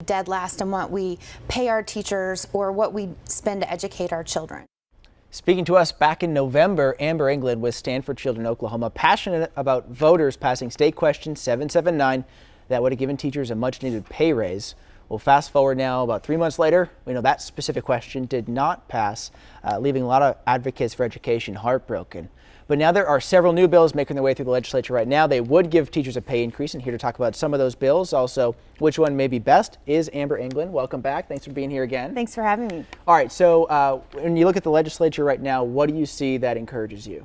dead last on what we pay our teachers or what we spend to educate our children. Speaking to us back in November, Amber England with Stand for Children Oklahoma, passionate about voters passing State Question 779 that would have given teachers a much-needed pay raise. Well, fast forward now, about 3 months later, we know that specific question did not pass, leaving a lot of advocates for education heartbroken. But now there are several new bills making their way through the legislature right now. They would give teachers a pay increase, and here to talk about some of those bills, also which one may be best, is Amber England. Welcome back. Thanks for being here again. Thanks for having me. All right, so when you look at the legislature right now, what do you see that encourages you?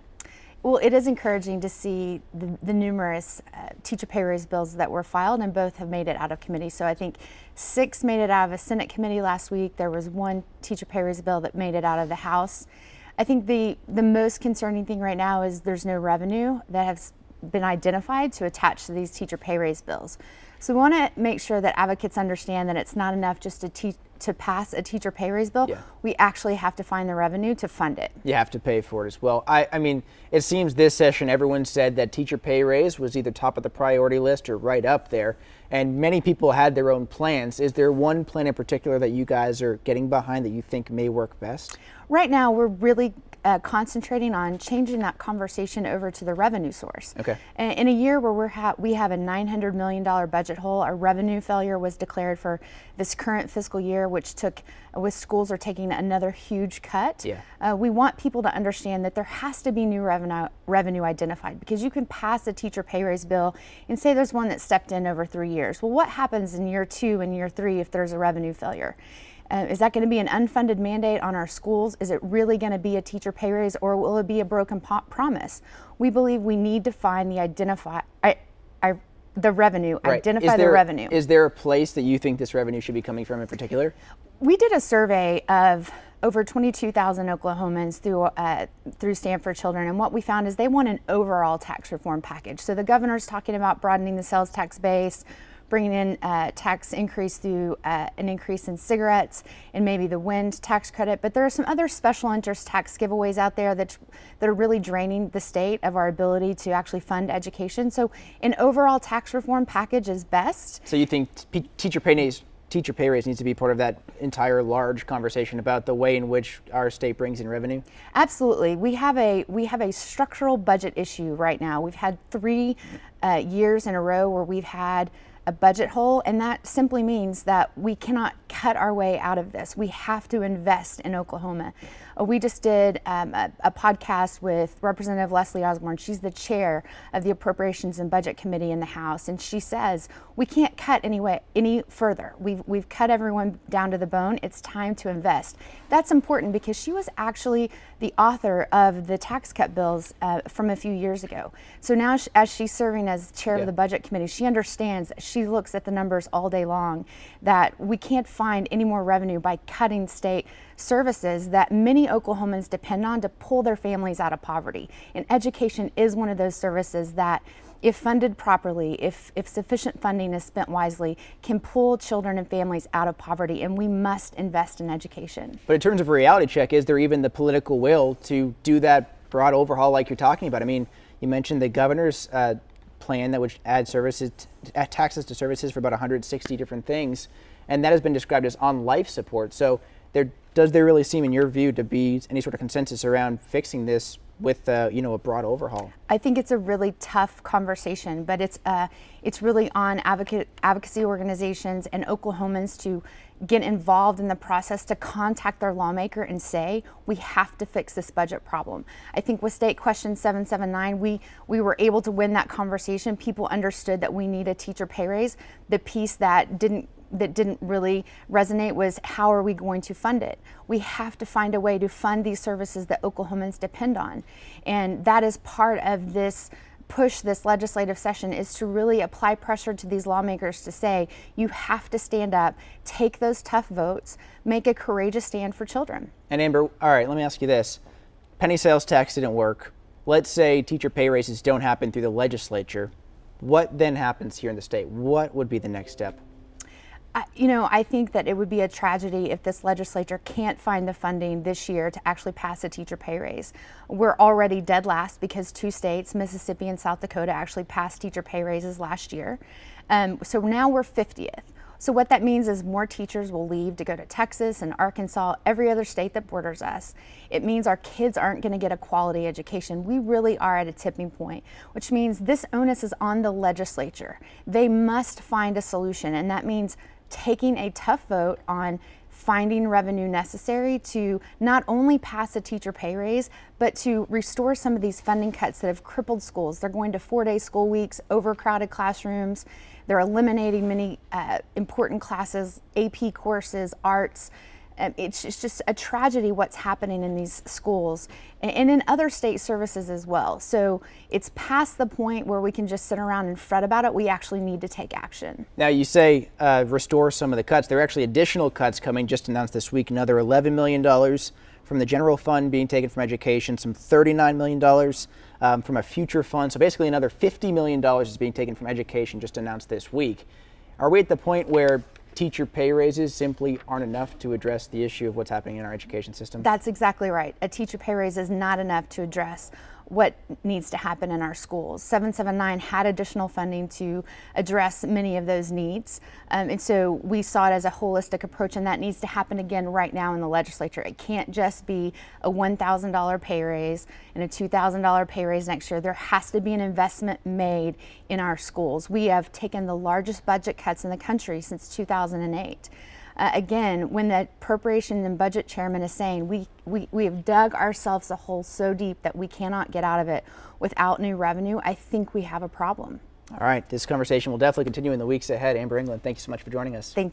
Well, it is encouraging to see the numerous teacher pay raise bills that were filed, and both have made it out of committee. So I think 6 made it out of a Senate committee last week. There was 1 teacher pay raise bill that made it out of the House. I think the most concerning thing right now is there's no revenue that has been identified to attach to these teacher pay raise bills. So we want to make sure that advocates understand that it's not enough just to pass a teacher pay raise bill. Yeah. We actually have to find the revenue to fund it. You have to pay for it as well. I mean, it seems this session everyone said that teacher pay raise was either top of the priority list or right up there, and many people had their own plans. Is there one plan in particular that you guys are getting behind that you think may work best? Right now, we're really concentrating on changing that conversation over to the revenue source. Okay. In a year where we have a $900 million budget hole, our revenue failure was declared for this current fiscal year, which with schools are taking another huge cut. Yeah. We want people to understand that there has to be new revenue identified, because you can pass a teacher pay raise bill and say there's one that stepped in over 3 years. Well, what happens in year 2 and year 3 if there's a revenue failure? Is that going to be an unfunded mandate on our schools? Is it really going to be a teacher pay raise, or will it be a broken promise? We believe we need to find the revenue, right. Identify the revenue. Is there a place that you think this revenue should be coming from in particular? We did a survey of over 22,000 Oklahomans through Stand for Children, and what we found is they want an overall tax reform package. So the governor's talking about broadening the sales tax base, bringing in tax increase through an increase in cigarettes and maybe the wind tax credit. But there are some other special interest tax giveaways out there that are really draining the state of our ability to actually fund education. So an overall tax reform package is best. So you think teacher pay raise needs to be part of that entire large conversation about the way in which our state brings in revenue? Absolutely. We have a structural budget issue right now. We've had 3 years in a row where we've had a budget hole, and that simply means that we cannot cut our way out of this. We have to invest in Oklahoma. We just did a podcast with Representative Leslie Osborne. She's the chair of the Appropriations and Budget Committee in the House, and she says we can't cut any further. We've cut everyone down to the bone. It's time to invest. That's important because she was actually the author of the tax cut bills from a few years ago. So now, as she's serving as chair of the Budget Committee, she understands. She looks at the numbers all day long that we can't find any more revenue by cutting state services that many Oklahomans depend on to pull their families out of poverty. And education is one of those services that, if funded properly, if sufficient funding is spent wisely, can pull children and families out of poverty, and we must invest in education. But in terms of a reality check, is there even the political will to do that broad overhaul like you're talking about? I mean, you mentioned the governor's plan that would add taxes to services for about 160 different things, and that has been described as on life support. So does there really seem, in your view, to be any sort of consensus around fixing this with a broad overhaul? I think it's a really tough conversation, but it's really on advocacy organizations and Oklahomans to get involved in the process, to contact their lawmaker and say, we have to fix this budget problem. I think with State Question 779, we were able to win that conversation. People understood that we need a teacher pay raise. The piece that didn't really resonate was, how are we going to fund it? We have to find a way to fund these services that Oklahomans depend on. And that is part of this push this legislative session, is to really apply pressure to these lawmakers to say, you have to stand up, take those tough votes, make a courageous stand for children. And Amber, all right, let me ask you this. Penny sales tax didn't work. Let's say teacher pay raises don't happen through the legislature. What then happens here in the state? What would be the next step? I think that it would be a tragedy if this legislature can't find the funding this year to actually pass a teacher pay raise. We're already dead last because 2 states, Mississippi and South Dakota, actually passed teacher pay raises last year. So now we're 50th. So what that means is more teachers will leave to go to Texas and Arkansas, every other state that borders us. It means our kids aren't going to get a quality education. We really are at a tipping point, which means this onus is on the legislature. They must find a solution, and that means taking a tough vote on finding revenue necessary to not only pass a teacher pay raise, but to restore some of these funding cuts that have crippled schools. They're going to 4-day school weeks, overcrowded classrooms. They're eliminating many important classes, AP courses, arts. It's just a tragedy what's happening in these schools and in other state services as well. So it's past the point where we can just sit around and fret about it. We actually need to take action. Now, you say restore some of the cuts. There are actually additional cuts coming, just announced this week, another $11 million from the general fund being taken from education, some $39 million from a future fund. So basically another $50 million is being taken from education, just announced this week. Are we at the point where teacher pay raises simply aren't enough to address the issue of what's happening in our education system? That's exactly right. A teacher pay raise is not enough to address what needs to happen in our schools. 779 had additional funding to address many of those needs. And so we saw it as a holistic approach, and that needs to happen again right now in the legislature. It can't just be a $1,000 pay raise and a $2,000 pay raise next year. There has to be an investment made in our schools. We have taken the largest budget cuts in the country since 2008. Again, when the appropriation and budget chairman is saying we have dug ourselves a hole so deep that we cannot get out of it without new revenue, I think we have a problem. All right, this conversation will definitely continue in the weeks ahead. Amber England, thank you so much for joining us. Thank you.